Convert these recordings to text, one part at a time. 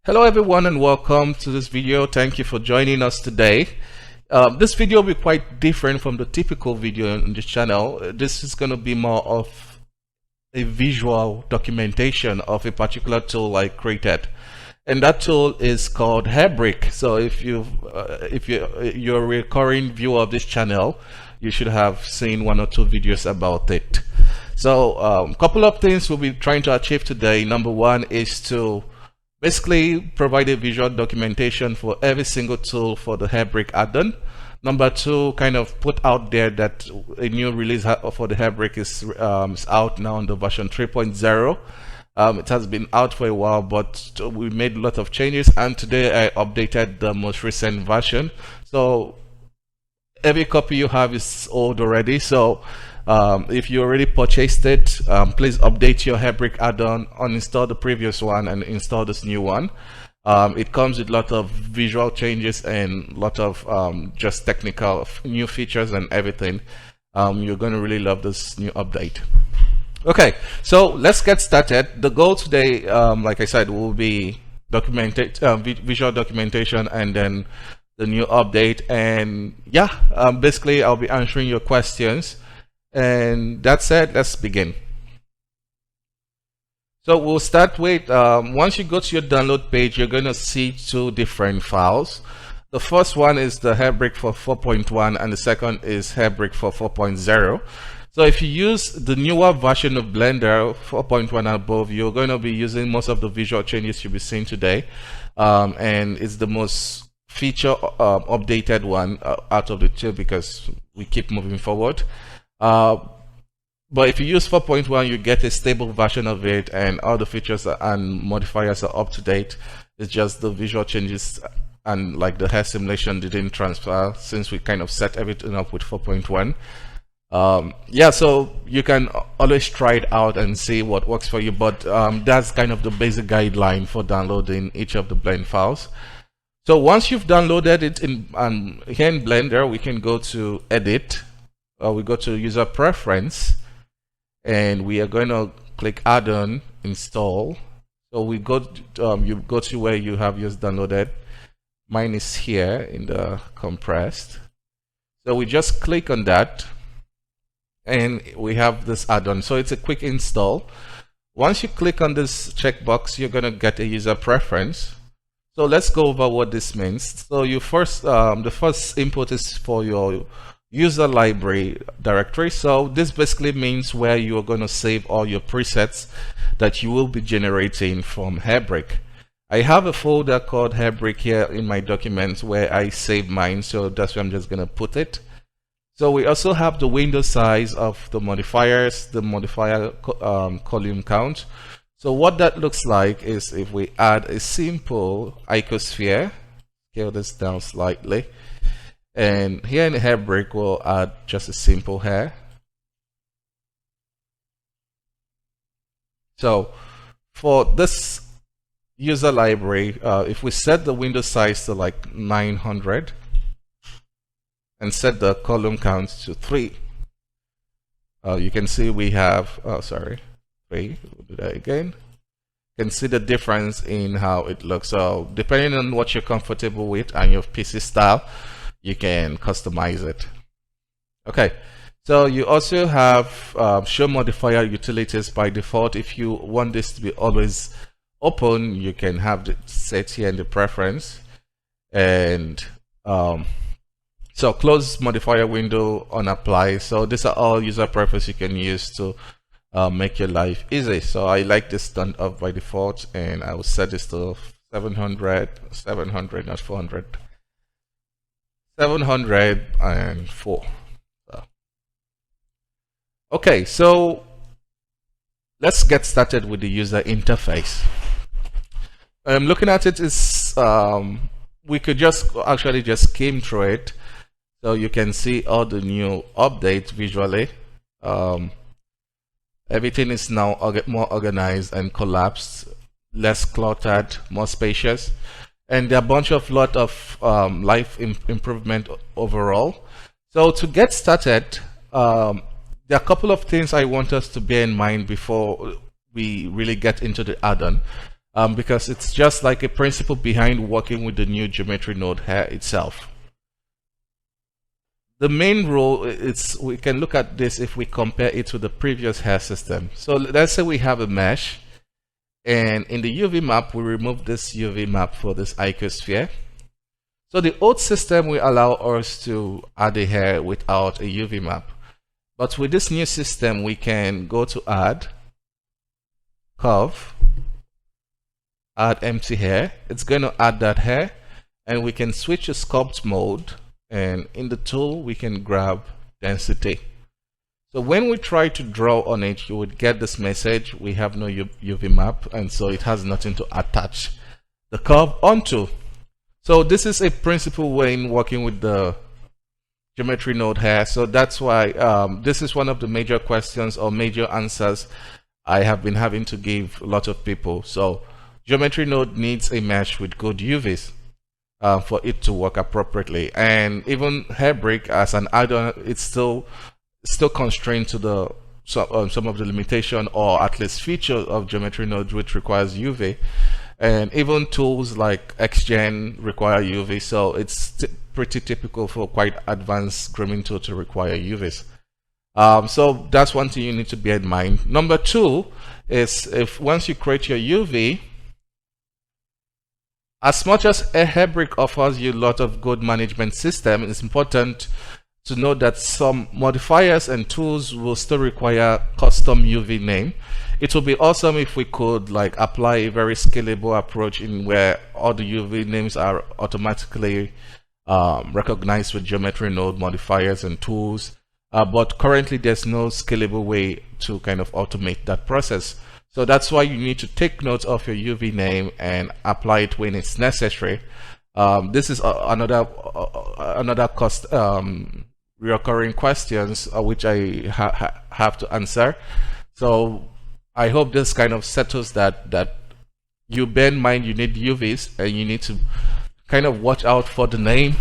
Hello everyone and welcome to this video. Thank you for joining us today. This video will be quite different from the typical video on this channel. This is going to be more of a visual documentation of a particular tool I created, and that tool is called HAIRBRICK. So if you're a recurring viewer of this channel, you should have seen one or two videos about it. So a couple of things we'll be trying to achieve today. Number one is to basically provide a visual documentation for every single tool for the HAIRBRICK add-on. Number two, kind of put out there that a new release for the HAIRBRICK is out now on the version 3.0. It has been out for a while, but we made a lot of changes, and today I updated the most recent version. So every copy you have is old already. So if you already purchased it, please update your HAIRBRICK add-on, uninstall the previous one and install this new one. It comes with a lot of visual changes and a lot of just technical new features and everything. You're going to really love this new update. Okay, so let's get started. The goal today, like I said, will be visual documentation and then the new update. And yeah, basically I'll be answering your questions. And that said, let's begin. So we'll start with, once you go to your download page, you're going to see two different files. The first one is the HAIRBRICK for 4.1 and the second is HAIRBRICK for 4.0. So if you use the newer version of Blender 4.1 and above, you're going to be using most of the visual changes you'll be seeing today. And it's the most feature updated one out of the two because we keep moving forward. But if you use 4.1, you get a stable version of it, and all the features and modifiers are up to date. It's just the visual changes and like the hair simulation didn't transfer since we kind of set everything up with 4.1. Yeah, so you can always try it out and see what works for you, but that's kind of the basic guideline for downloading each of the blend files. So once you've downloaded it here in Blender, we can go to Edit. We go to User Preference, and we are going to click Add-on Install. So we go you go to where you have yours downloaded. Mine is here in the compressed. So we just click on that, and we have this add-on. So it's a quick install. Once you click on this checkbox, you're going to get a user preference. So let's go over what this means. So you first, the first input is for your user library directory. So this basically means where you are going to save all your presets that you will be generating from HAIRBRICK. I have a folder called HAIRBRICK here in my documents where I save mine, so that's where I'm just going to put it. So we also have the window size of the modifiers, the modifier column count. So what that looks like is if we add a simple icosphere, scale this down slightly, and here in the HAIRBRICK we'll add just a simple hair. So for this user library, if we set the window size to like 900 and set the column count to 3, you can see we have 3. We'll do that again. You can see the difference in how it looks. So depending on what you're comfortable with and your PC style, you can customize it. Okay, so you also have show modifier utilities by default. If you want this to be always open, you can have it set here in the preference. And so close modifier window on apply. So these are all user preferences you can use to make your life easy. So I like this turned off by default, and I will set this to 700, not 400. 704. Okay, so let's get started with the user interface. Looking at it is we could just actually just skim through it, so you can see all the new updates visually. Everything is now more organized and collapsed, less cluttered, more spacious. And there are a lot of life improvement overall. So to get started, there are a couple of things I want us to bear in mind before we really get into the add-on. because it's just like a principle behind working with the new geometry node hair itself. The main rule is, we can look at this if we compare it to the previous hair system. So let's say we have a mesh, and in the UV map we remove this UV map for this icosphere. So the old system will allow us to add a hair without a UV map, but with this new system we can go to add curve, add empty hair. It's going to add that hair, and we can switch to sculpt mode, and in the tool we can grab density. So when we try to draw on it, you would get this message: we have no UV map, and so it has nothing to attach the curve onto. So this is a principle way in working with the geometry node hair. So that's why this is one of the major questions or major answers I have been having to give a lot of people. So geometry node needs a mesh with good UVs for it to work appropriately, and even HAIRBRICK as an add-on, it's still constrained to the some of the limitation or at least features of geometry node which requires UV, and even tools like XGen require UV. So it's pretty typical for quite advanced grooming tool to require UVs. So that's one thing you need to bear in mind. Number two is, if once you create your UV, as much as HAIRBRICK offers you a lot of good management system, it's important to know that some modifiers and tools will still require custom UV name. It would be awesome if we could like apply a very scalable approach in where all the UV names are automatically recognized with geometry node modifiers and tools. But currently there's no scalable way to kind of automate that process. So that's why you need to take note of your UV name and apply it when it's necessary. This is another recurring questions which I have to answer. So I hope this kind of settles that you bear in mind you need UVs, and you need to kind of watch out for the name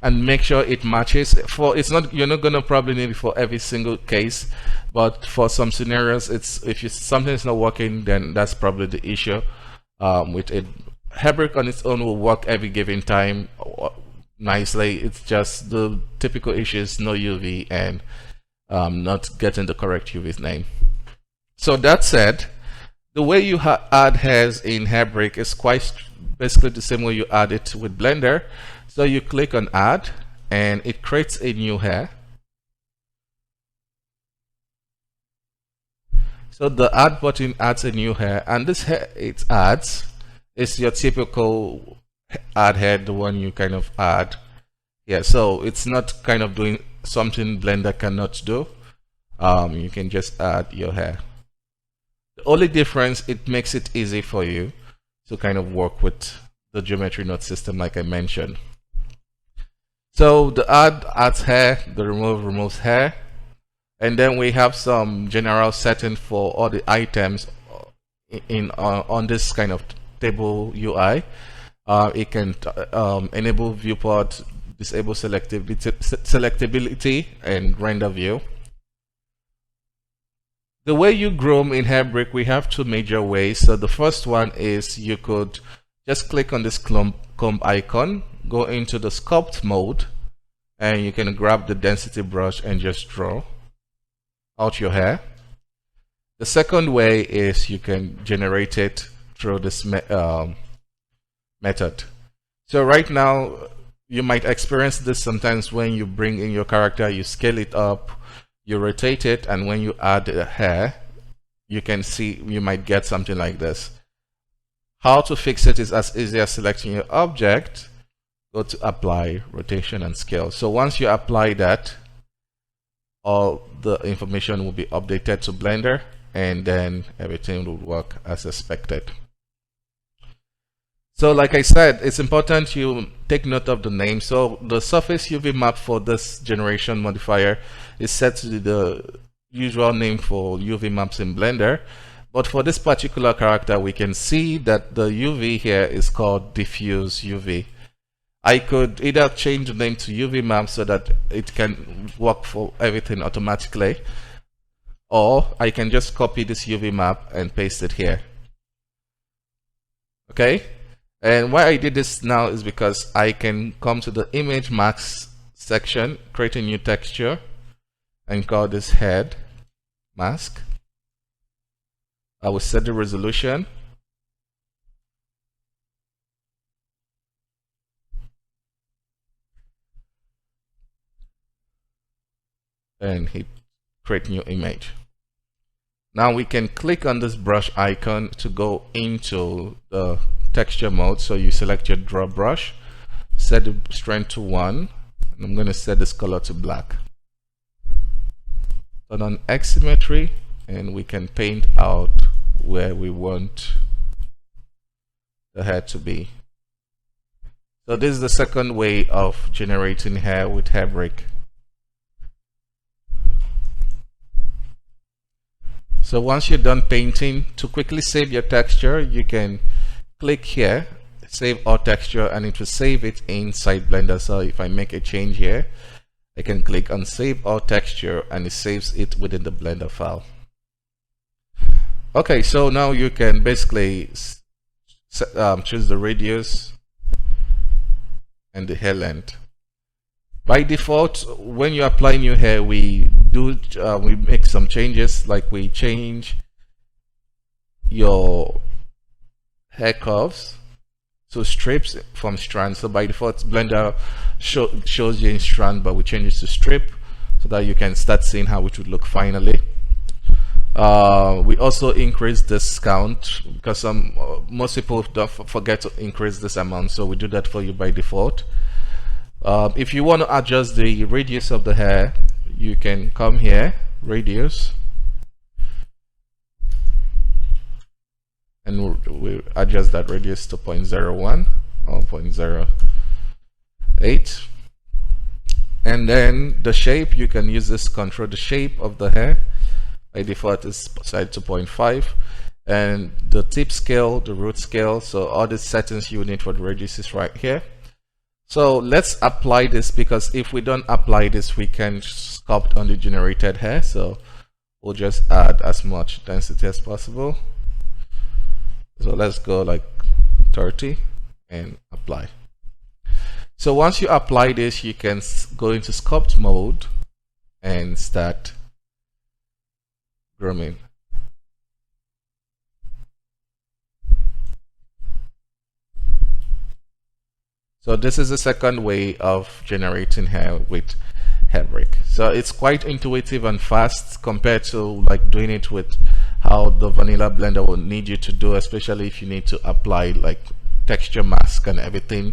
and make sure it matches. For you're not gonna probably need it for every single case, but for some scenarios, if something's not working, then that's probably the issue. With it, HAIRBRICK on its own will work every given time nicely. It's just the typical issues: no UV and not getting the correct UV name. So that said, the way you add hairs in HAIRBRICK is quite basically the same way you add it with Blender. So you click on add, and it creates a new hair. So the add button adds a new hair, and this hair it adds is your typical add hair, the one you kind of add. Yeah, so it's not kind of doing something Blender cannot do. You can just add your hair. The only difference, it makes it easy for you to kind of work with the geometry node system like I mentioned. So the add adds hair, the remove removes hair, and then we have some general setting for all the items in on this kind of table UI. It can enable viewport, disable selectability, and render view. The way you groom in HAIRBRICK, we have two major ways. So the first one is you could just click on this comb icon, go into the sculpt mode, and you can grab the density brush and just draw out your hair. The second way is you can generate it through this method. So right now you might experience this sometimes when you bring in your character, you scale it up, you rotate it, and when you add a hair, you can see you might get something like this. How to fix it is as easy as selecting your object, go to apply, rotation, and scale. So once you apply that, all the information will be updated to Blender, and then everything will work as expected. So like I said, it's important you take note of the name. So the surface UV map for this generation modifier is set to the usual name for UV maps in Blender. But for this particular character, we can see that the UV here is called diffuse UV. I could either change the name to UV map so that it can work for everything automatically, or I can just copy this UV map and paste it here. Okay, and why I did this now is because I can come to the image mask section, create a new texture, and call this head mask. I will set the resolution. And hit create new image. Now we can click on this brush icon to go into the texture mode. So you select your draw brush, set the strength to 1, and I'm going to set this color to black. Turn on X symmetry, and we can paint out where we want the hair to be. So this is the second way of generating hair with HAIRBRICK. So once you're done painting, to quickly save your texture, you can click here, save all texture, and it will save it inside Blender. So if I make a change here, I can click on save all texture, and it saves it within the Blender file. Okay, so now you can basically choose the radius and the hair length. By default, when you apply new hair, we make some changes, like we change your hair curves to strips from strands. So by default, Blender shows you in strand, but we change it to strip so that you can start seeing how it would look finally. We also increase this count because most people don't forget to increase this amount, so we do that for you by default. If you want to adjust the radius of the hair, you can come here, radius, and we'll adjust that radius to 0.01 or 0.08. And then the shape, you can use this to control the shape of the hair. By default is set to 0.5. And the tip scale, the root scale, so all the settings you need for the radius is right here. So let's apply this, because if we don't apply this, we can sculpt on the generated hair. So we'll just add as much density as possible. So let's go like 30 and apply. So once you apply this, you can go into sculpt mode and start grooming. So this is the second way of generating hair with HAIRBRICK. So it's quite intuitive and fast compared to like doing it with how the vanilla Blender will need you to do, especially if you need to apply like texture mask and everything.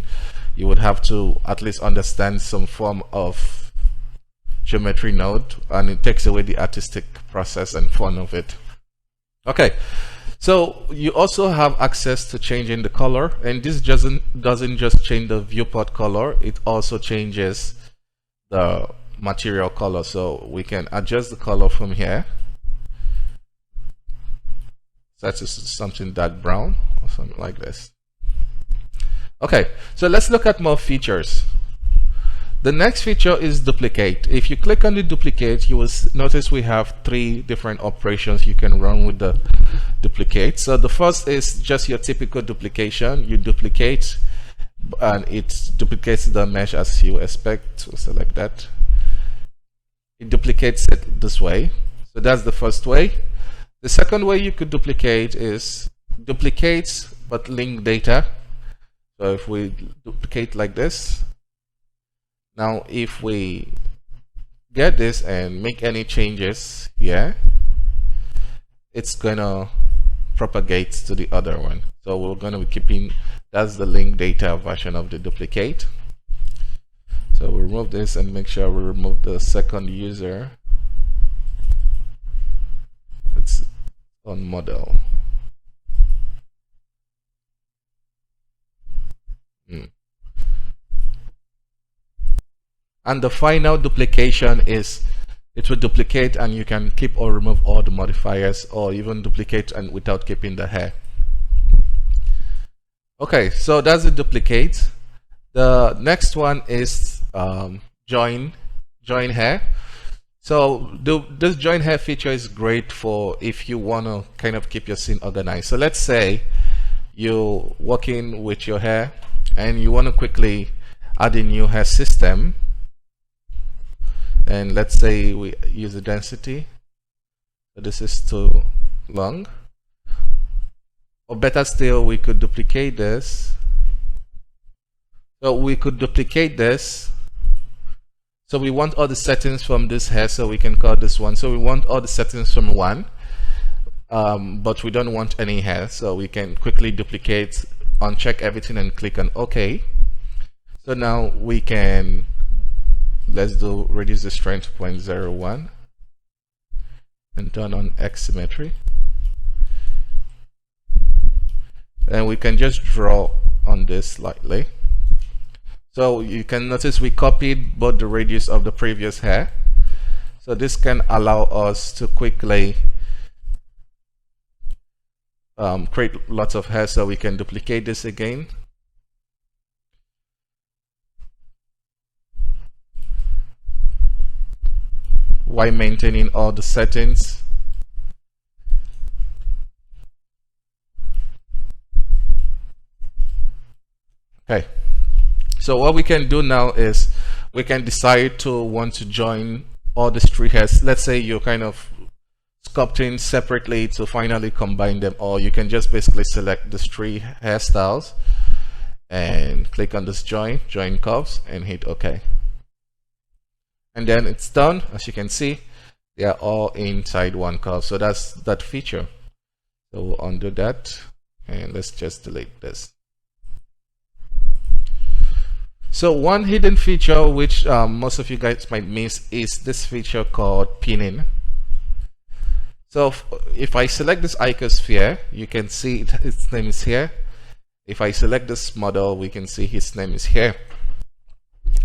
You would have to at least understand some form of geometry node, and it takes away the artistic process and fun of it. Okay. So you also have access to changing the color, and this doesn't just change the viewport color, it also changes the material color. So we can adjust the color from here. That is something dark brown or something like this. Okay, so let's look at more features. The next feature is duplicate. If you click on the duplicate, you will notice we have 3 different operations you can run with the duplicate. So the first is just your typical duplication. You duplicate and it duplicates the mesh as you expect. So select that. It duplicates it this way. So that's the first way. The second way you could duplicate is duplicate but link data. So if we duplicate like this, now if we get this and make any changes here, it's gonna propagate to the other one. So we're gonna be keeping, that's the link data version of the duplicate. So we'll remove this and make sure we remove the second user. It's on model. And the final duplication is it will duplicate and you can keep or remove all the modifiers, or even duplicate and without keeping the hair. Okay, so that's the duplicate. The next one is join hair. So this join hair feature is great for if you want to kind of keep your scene organized. So let's say you're working with your hair and you want to quickly add a new hair system, and let's say we use the density, so this is too long, or better still, we could duplicate this. So we could duplicate this. So we want all the settings from this hair, so we can call this one. So we want all the settings from one, but we don't want any hair, so we can quickly duplicate, uncheck everything and click on OK. So now we can, let's do reduce the strength to 0.01 and turn on X symmetry. And we can just draw on this slightly. So you can notice we copied both the radius of the previous hair. So this can allow us to quickly create lots of hair, so we can duplicate this again. While maintaining all the settings. Okay. So what we can do now is we can decide to want to join all the three hairs. Let's say you're kind of sculpting separately to finally combine them, or you can just basically select the three hairstyles and click on this join curves and hit OK. And then it's done. As you can see, they are all inside one curve. So that's that feature. So we'll undo that and let's just delete this. So one hidden feature which most of you guys might miss is this feature called pinning. So if I select this icosphere, you can see its name is here. If I select this model, we can see his name is here.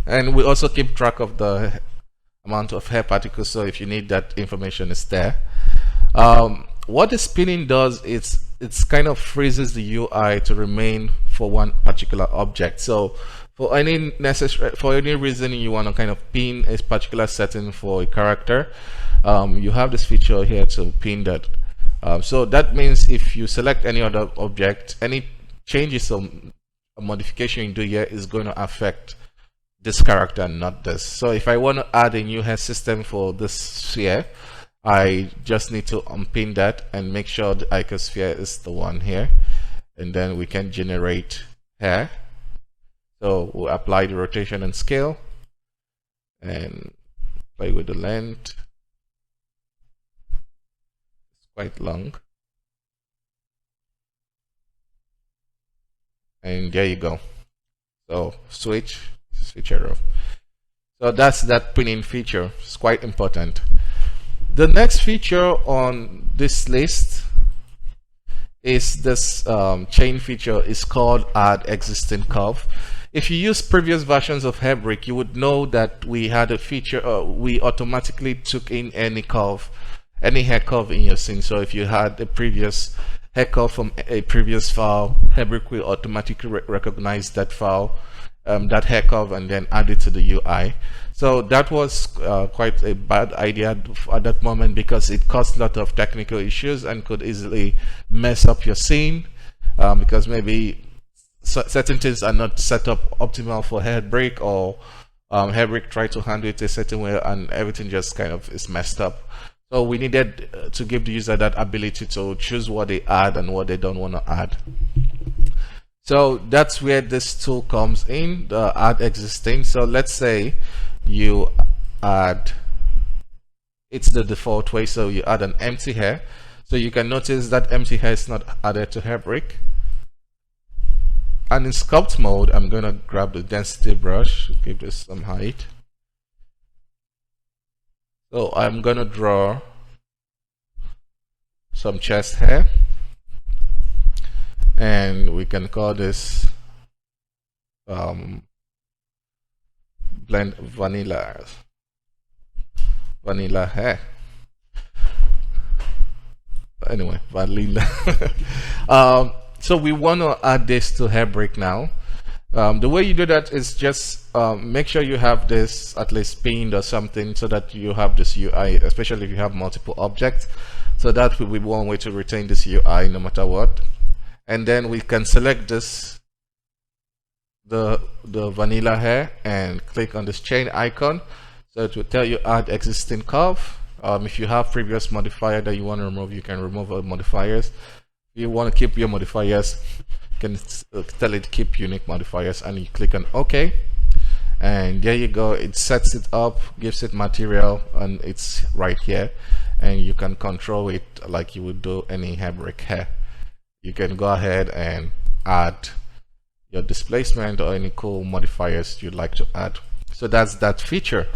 And we also keep track of the amount of hair particles, so if you need that information, is there. What the spinning does is it's kind of freezes the UI to remain for one particular object. So for any reason you want to kind of pin a particular setting for a character, you have this feature here to pin that. So that means if you select any other object, any changes or modification you do here is going to affect this character and not this. So if I want to add a new hair system for this sphere, I just need to unpin that and make sure the icosphere is the one here, and then we can generate hair. So we'll apply the rotation and scale and play with the length. It's quite long. And there you go. So switch arrow. So that's that pinning feature. It's quite important. The next feature on this list is this chain feature. Is called add existing curve. If you use previous versions of HAIRBRICK, you would know that we had a feature, we automatically took in any curve, any hair curve in your scene. So if you had a previous hair curve from a previous file, HAIRBRICK will automatically recognize that file, that hair curve, and then add it to the UI. So that was quite a bad idea at that moment, because it caused a lot of technical issues and could easily mess up your scene, because maybe certain things are not set up optimal for HAIRBRICK, or HAIRBRICK tried to handle it a certain way and everything just kind of is messed up. So we needed to give the user that ability to choose what they add and what they don't want to add. So that's where this tool comes in, the add existing. So let's say you add, it's the default way, so you add an empty hair. So you can notice that empty hair is not added to HAIRBRICK. And in sculpt mode, I'm gonna grab the density brush, give this some height. So I'm gonna draw some chest hair, and we can call this blend vanilla hair. Anyway, vanilla. So we want to add this to HAIRBRICK now. The way you do that is just make sure you have this at least pinned or something, so that you have this UI, especially if you have multiple objects. So that will be one way to retain this UI no matter what. and then we can select this, the vanilla hair, and click on this chain icon. So it will tell you add existing curve. If you have previous modifier that you want to remove, you can remove all modifiers. If you want to keep your modifiers, you can tell it keep unique modifiers, and you click on OK, and there you go. It sets it up, gives it material, and it's right here, and you can control it like you would do any HAIRBRICK hair. You can go ahead and add your displacement or any cool modifiers you'd like to add. So that's that feature.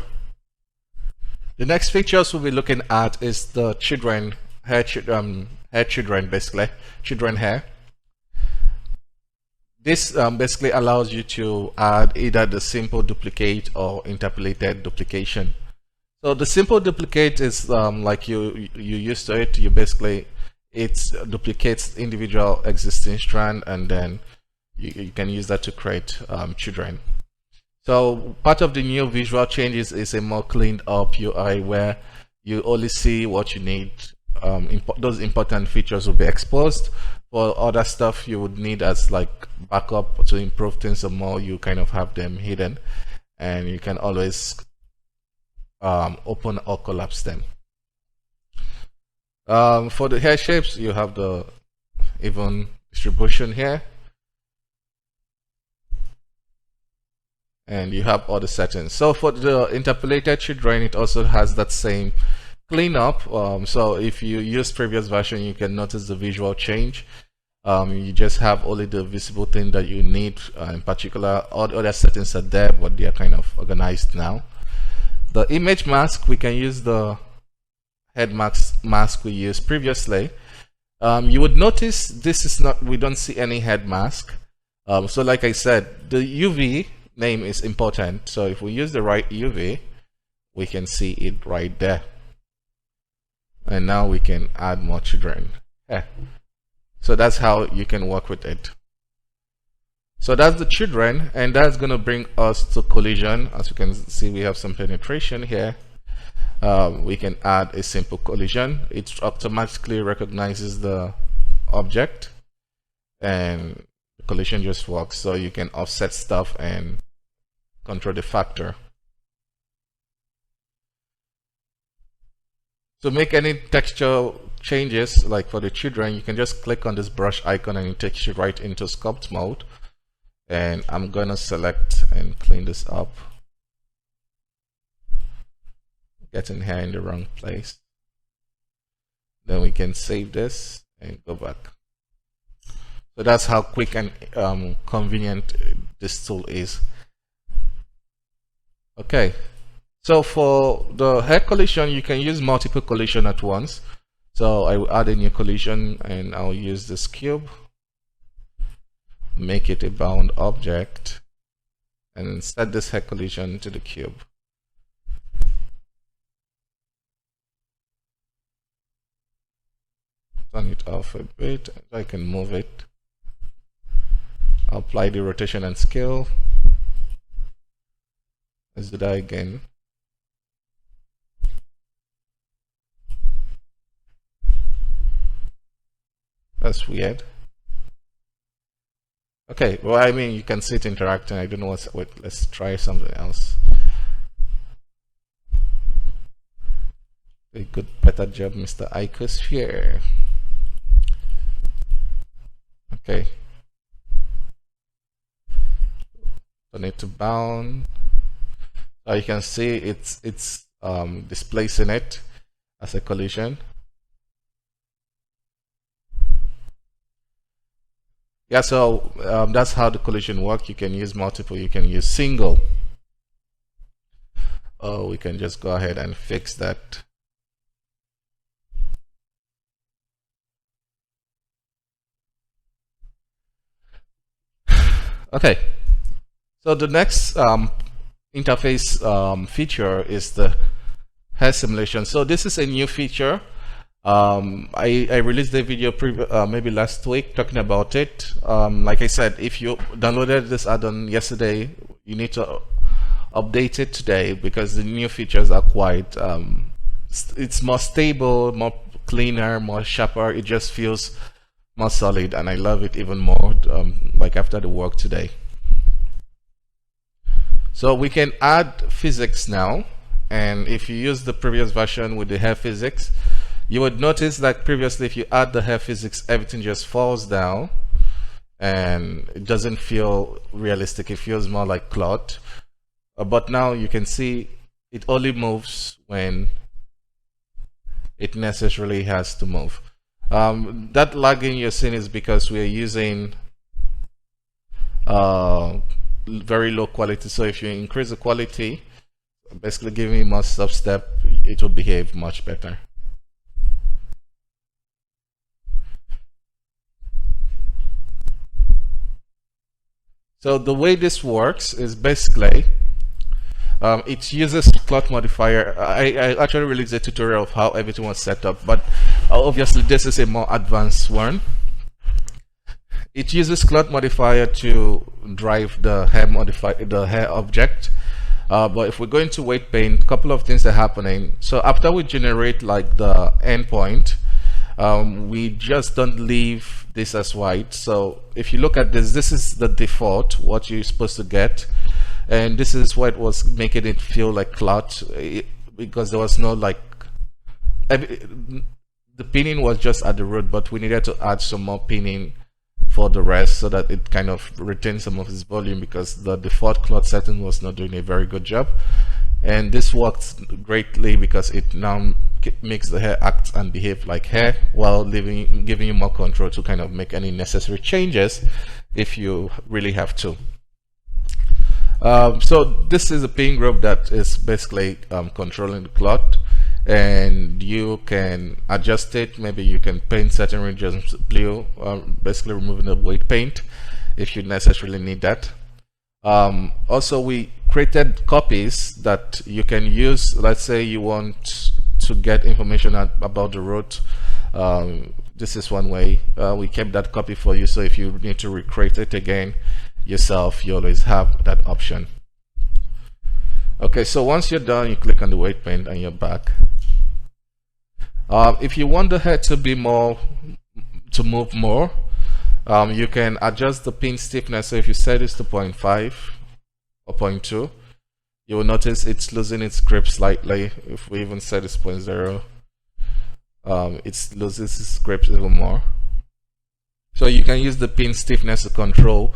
The next features we'll be looking at is the children hair, basically children hair. This basically allows you to add either the simple duplicate or interpolated duplication. So the simple duplicate is like you used to it. You basically, it duplicates individual existing strand, and then you can use that to create children. So part of the new visual changes is a more cleaned up UI where you only see what you need. Those important features will be exposed. For other stuff you would need as like backup to improve things some more, you kind of have them hidden, and you can always open or collapse them. For the hair shapes, you have the even distribution here, and you have all the settings. So for the interpolated children, it also has that same cleanup. So if you use previous version, you can notice the visual change. You just have only the visible thing that you need. In particular, all the other settings are there, but they are kind of organized now. The image mask, we can use the head mask we used previously. You would notice this is not, we don't see any head mask. So like I said, the UV name is important. So if we use the right UV, we can see it right there. And now we can add more children. Yeah. So that's how you can work with it. So that's the children, and that's going to bring us to collision. As you can see, we have some penetration here. We can add a simple collision. It automatically recognizes the object, and the collision just works. So you can offset stuff and control the factor. To make any texture changes, like for the children, you can just click on this brush icon and it takes you right into sculpt mode. And I'm gonna select and clean this up. Getting hair in the wrong place. Then we can save this and go back. So that's how quick and convenient this tool is. Okay. So for the hair collision, you can use multiple collision at once. So I will add a new collision, and I'll use this cube, make it a bound object, and set this hair collision to the cube. Turn it off a bit, so I can move it. I'll apply the rotation and scale. Let's do that again. That's weird. Okay, well, I mean, you can see it interacting. I don't know what's. Wait, let's try something else. A good, better job, Mr. Icosphere. Okay. Turn it to bound. So you can see it's displacing it as a collision. Yeah, so that's how the collision works. You can use multiple, you can use single. We can just go ahead and fix that. Okay, so the next interface feature is the hair simulation. So this is a new feature. I released the video maybe last week talking about it. Like I said, if you downloaded this add-on yesterday, you need to update it today because the new features are quite it's more stable, more cleaner, more sharper. It just feels more solid, and I love it even more like after the work today. So we can add physics now, and if you use the previous version with the hair physics, you would notice that previously if you add the hair physics, everything just falls down and it doesn't feel realistic. It feels more like cloth. But now you can see it only moves when it necessarily has to move. That lagging you're seeing is because we're using very low quality. So if you increase the quality, basically giving it more sub-step, it will behave much better. So the way this works is basically it uses cloth modifier. I actually released a tutorial of how everything was set up, but obviously this is a more advanced one. It uses cloth modifier to drive the hair object. But if we go into weight paint, a couple of things are happening. So after we generate like the endpoint, we just don't leave this as white. So if you look at this, this is the default, what you're supposed to get. And this is what was making it feel like cloth, because there was no like, the pinning was just at the root, but we needed to add some more pinning for the rest so that it kind of retains some of its volume, because the default cloth setting was not doing a very good job. And this works greatly because it now makes the hair act and behave like hair, while giving you more control to kind of make any necessary changes if you really have to. So this is a pin group that is basically controlling the cloth, and you can adjust it. Maybe you can paint certain regions blue, basically removing the weight paint if you necessarily need that. Also, we created copies that you can use. Let's say you want to get information about the root. This is one way. We kept that copy for you, so if you need to recreate it again yourself, you always have that option. Okay, so once you're done, you click on the weight paint and you're back. If you want the head to be more, to move more, you can adjust the pin stiffness. So if you set this to 0.5 or 0.2, you will notice it's losing its grip slightly. If we even set this 0.0, it loses its grip even more. So you can use the pin stiffness to control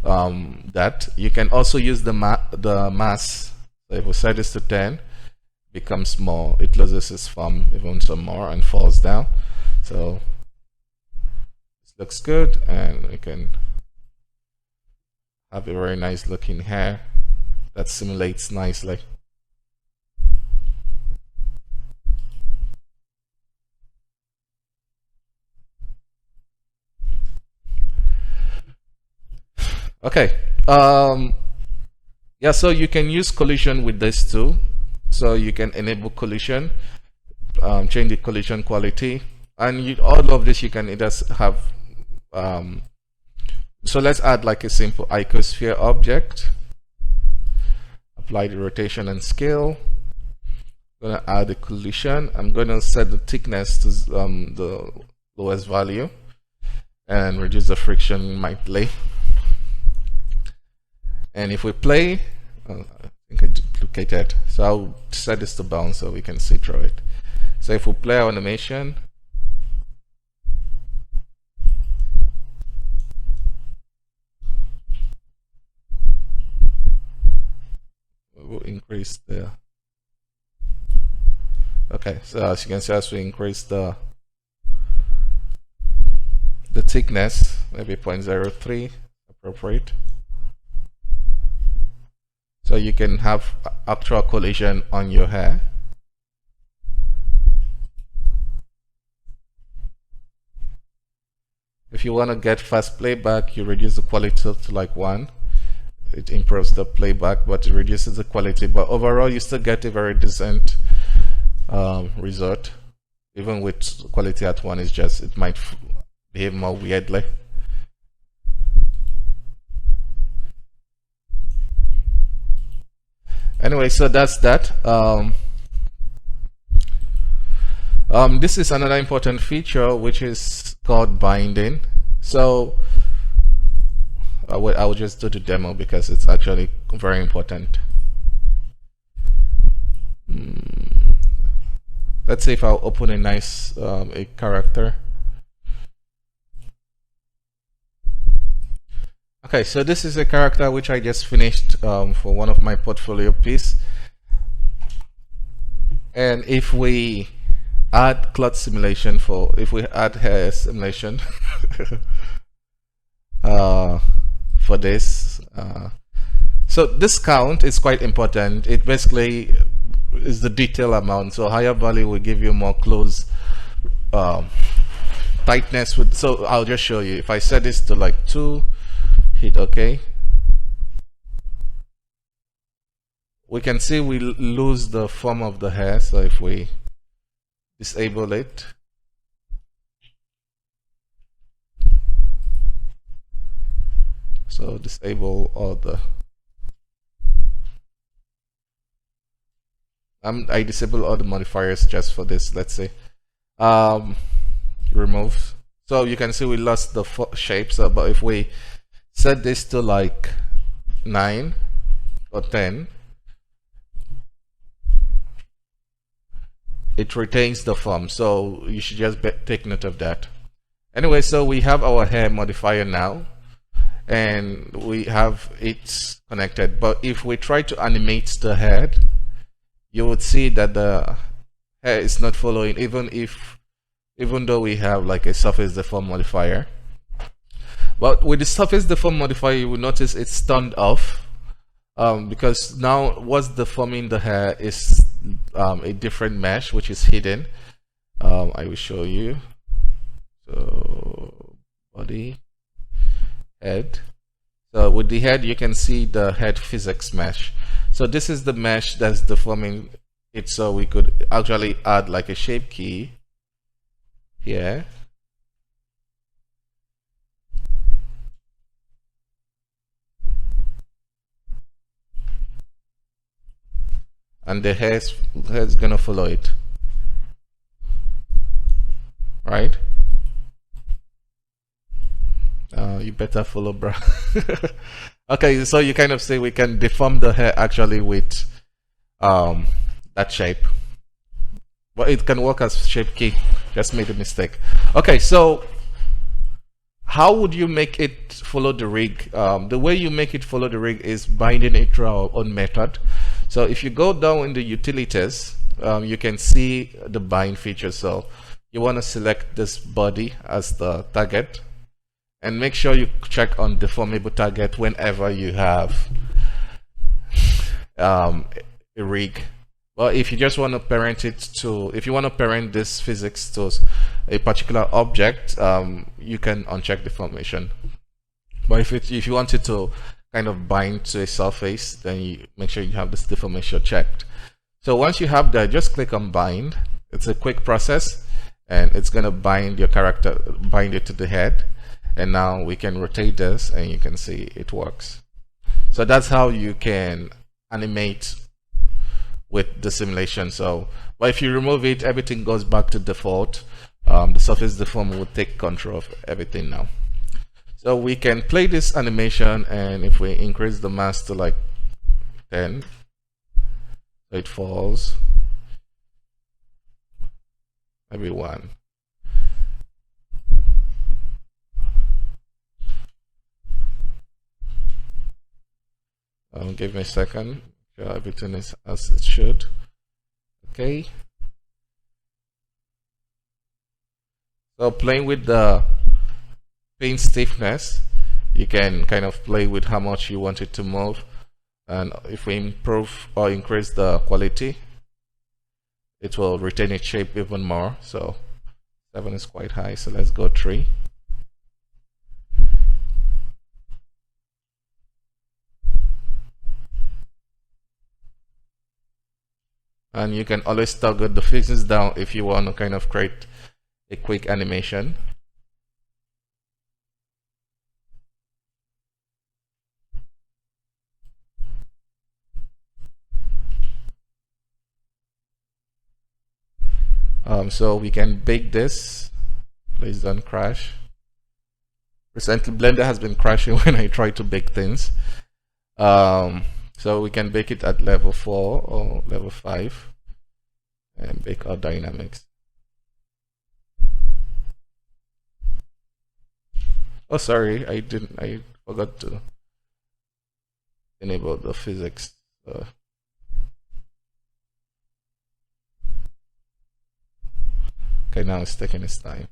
that. You can also use the mass. So if we set this to 10, becomes more, it loses its form even some more and falls down. So this looks good, and we can have a very nice looking hair that simulates nicely. Okay, yeah, so you can use collision with this too. So you can enable collision, change the collision quality, and all of this you can either have. So let's add like a simple icosphere object. Apply the rotation and scale. I'm gonna add a collision. I'm gonna set the thickness to the lowest value and reduce the friction mildly. And if we play, I think I duplicated, so I'll set this to bounce so we can see through it. So if we play our animation, we'll increase the, okay, so as you can see, as we increase the thickness, maybe 0.03 appropriate. So you can have actual collision on your hair. If you want to get fast playback, you reduce the quality to like 1. It improves the playback, but it reduces the quality. But overall, you still get a very decent result. Even with quality at 1, it's just, it might behave more weirdly. Anyway, so that's that. This is another important feature, which is called binding. So I will just do the demo because it's actually very important. Let's see if I'll open a nice a character. Okay, so this is a character which I just finished for one of my portfolio piece. And if we add cloth simulation if we add hair simulation for this, so this count is quite important. It basically is the detail amount. So higher value will give you more close tightness with. So I'll just show you. If I set this to like 2, hit OK, we can see we lose the form of the hair. So if we disable it, so disable all the I disable all the modifiers just for this. Let's say remove. So you can see we lost the shapes. But if we set this to like 9 or 10, it retains the form. So you should just take note of that. Anyway, so we have our hair modifier now, and we have it connected. But if we try to animate the head, you would see that the hair is not following, even though we have like a surface deform modifier. But with the surface deform modifier, you will notice it's turned off because now what's deforming the hair is a different mesh which is hidden. I will show you. So body, head. So with the head, you can see the head physics mesh. So this is the mesh that's deforming it. So we could actually add like a shape key here. And the hair's gonna follow it, right? You better follow, bro. Okay, so you kind of say we can deform the hair actually with that shape, but it can work as shape key. Just made a mistake. Okay, so how would you make it follow the rig? The way you make it follow the rig is binding it through our own method. So if you go down in the utilities, you can see the bind feature. So you want to select this body as the target, and make sure you check on deformable target whenever you have a rig. Well, if you just want to parent it to, if you want to parent this physics to a particular object, you can uncheck deformation. But if you want it to kind of bind to a surface, then you make sure you have this deformation checked. So once you have that, just click on bind. It's a quick process, and it's going to bind your character, bind it to the head. And now we can rotate this, and you can see it works. So that's how you can animate with the simulation. So, but if you remove it, everything goes back to default. The surface deform will take control of everything now. So we can play this animation, and if we increase the mass to like 10, so it falls. Maybe 1. Give me a second. Sure, everything is as it should. Okay. So playing with the paint stiffness, you can kind of play with how much you want it to move. And if we improve or increase the quality, it will retain its shape even more. So 7 is quite high, so let's go 3. And you can always toggle the physics down if you want to kind of create a quick animation. So we can bake this Please don't crash. Recently, Blender has been crashing when I try to bake things. So we can bake it at level 4 or level 5 and bake our dynamics. Oh, sorry, I forgot to enable the physics. Okay, now it's taking its time.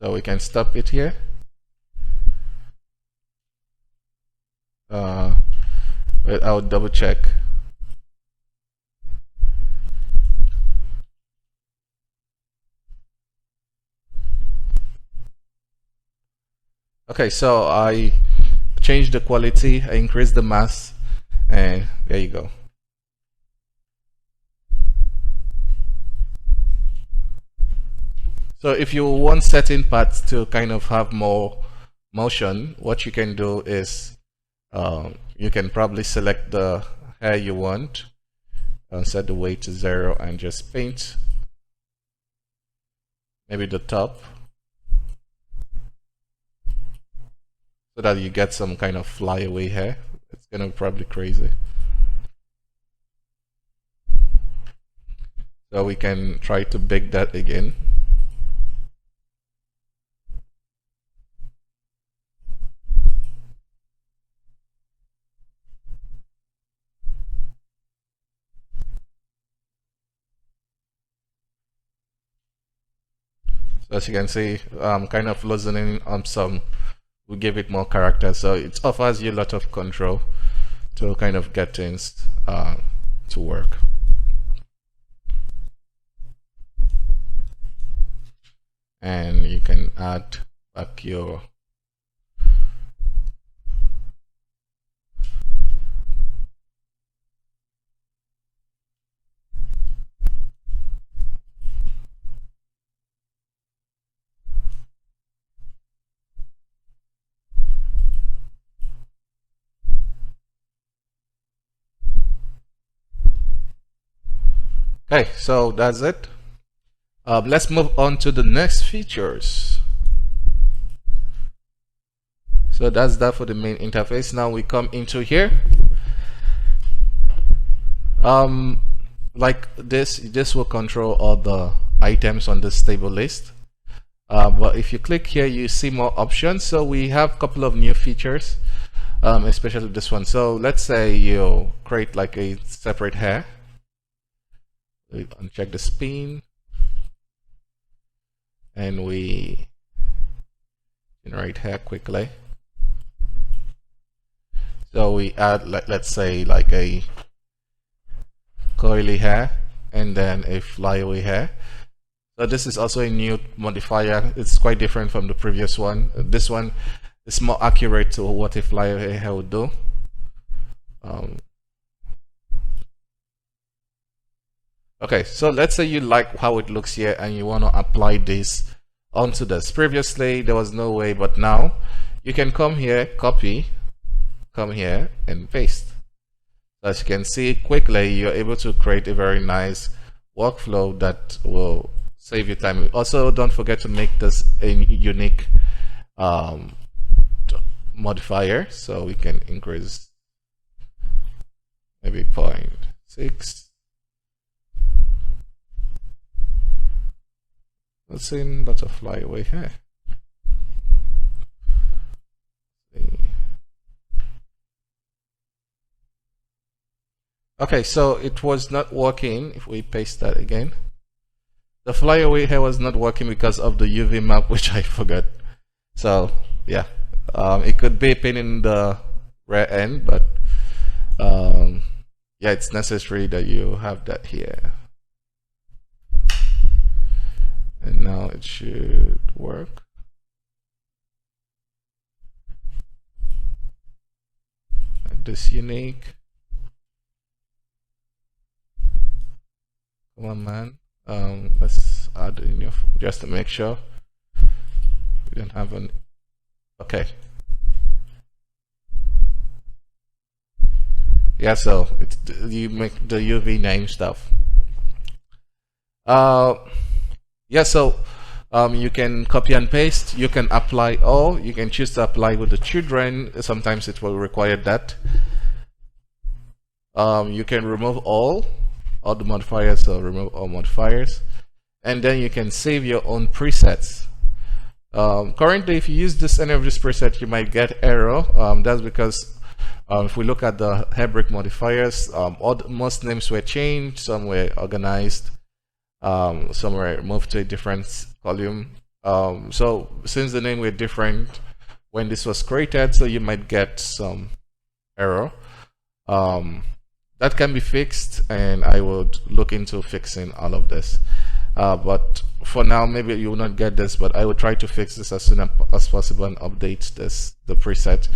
So we can stop it here. Wait, I'll double check. Okay, so I changed the quality, I increased the mass, and there you go. So if you want certain parts to kind of have more motion, what you can do is you can probably select the hair you want and set the weight to 0 and just paint maybe the top so that you get some kind of flyaway hair. It's gonna be probably crazy. So we can try to bake that again. So as you can see, I'm kind of loosening up some. We give it more character, so it offers you a lot of control to kind of get things to work. And you can add back your okay, so that's it. Let's move on to the next features. So that's that for the main interface. Now we come into here. Like this will control all the items on this table list. But if you click here, you see more options. So we have a couple of new features, especially this one. So let's say you create like a separate hair. We uncheck the spin, and we generate hair quickly. So we add, let's say, like a coily hair and then a flyaway hair. So this is also a new modifier. It's quite different from the previous one. This one is more accurate to what a flyaway hair would do. Okay, so let's say you like how it looks here and you want to apply this onto this. Previously there was no way, but now you can come here, copy, come here and paste. So as you can see quickly, you're able to create a very nice workflow that will save you time. Also, don't forget to make this a unique modifier, so we can increase maybe 0.6. Let's see, lots of flyaway hair. Okay, so it was not working. If we paste that again, the flyaway hair was not working because of the UV map, which I forgot. So yeah, it could be a pain in the rear end, but yeah, it's necessary that you have that here. And now it should work. This unique. Come on, man. Let's add in your just to make sure we don't have an. Okay. Yeah, so you make the UV name stuff. Yeah, so you can copy and paste, you can apply all, you can choose to apply with the children, sometimes it will require that. You can remove all the modifiers, so remove all modifiers, and then you can save your own presets. Currently, if you use any of this preset, you might get error. That's because if we look at the HAIRBRICK modifiers, most names were changed, some were organized, some were moved to a different column. So since the name were different when this was created, so you might get some error. That can be fixed, and I would look into fixing all of this. But for now, maybe you will not get this, but I will try to fix this as soon as possible and update the preset.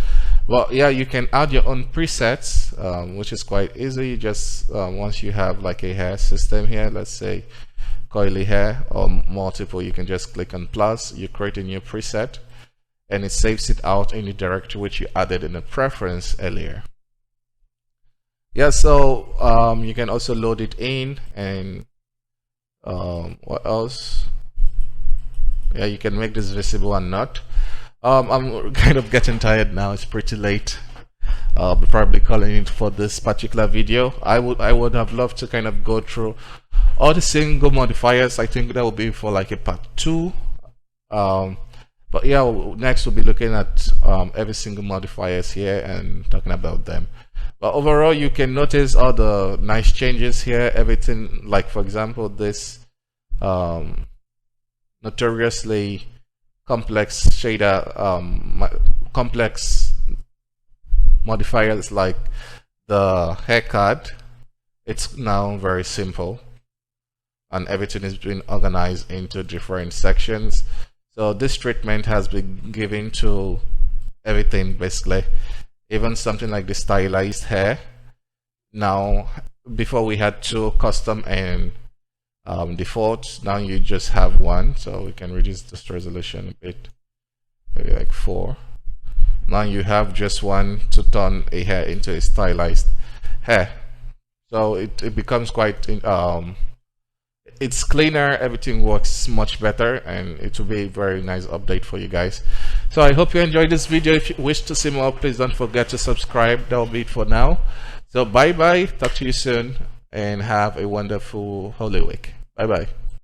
Well, yeah, you can add your own presets, which is quite easy. Just once you have like a hair system here, let's say coily hair or multiple, you can just click on plus, you create a new preset, and it saves it out in the directory which you added in the preference earlier. Yeah, so you can also load it in, and what else? Yeah, you can make this visible and not. I'm kind of getting tired now, it's pretty late. I'll be probably calling it for this particular video. I would have loved to kind of go through all the single modifiers. I think that will be for like a part 2. But yeah, next we'll be looking at every single modifiers here and talking about them. But overall, you can notice all the nice changes here. Everything, like for example, this notoriously complex shader, complex modifiers like the hair card, it's now very simple, and everything is being organized into different sections. So this treatment has been given to everything basically. Even something like the stylized hair. Now, before we had 2 custom and default. Now you just have 1, so we can reduce this resolution a bit, maybe like 4. Now you have just 1 to turn a hair into a stylized hair. So it becomes quite it's cleaner, everything works much better, and it will be a very nice update for you guys. So I hope you enjoyed this video. If you wish to see more, please don't forget to subscribe. That will be it for now. So bye bye, talk to you soon, and have a wonderful Holy Week. Bye bye.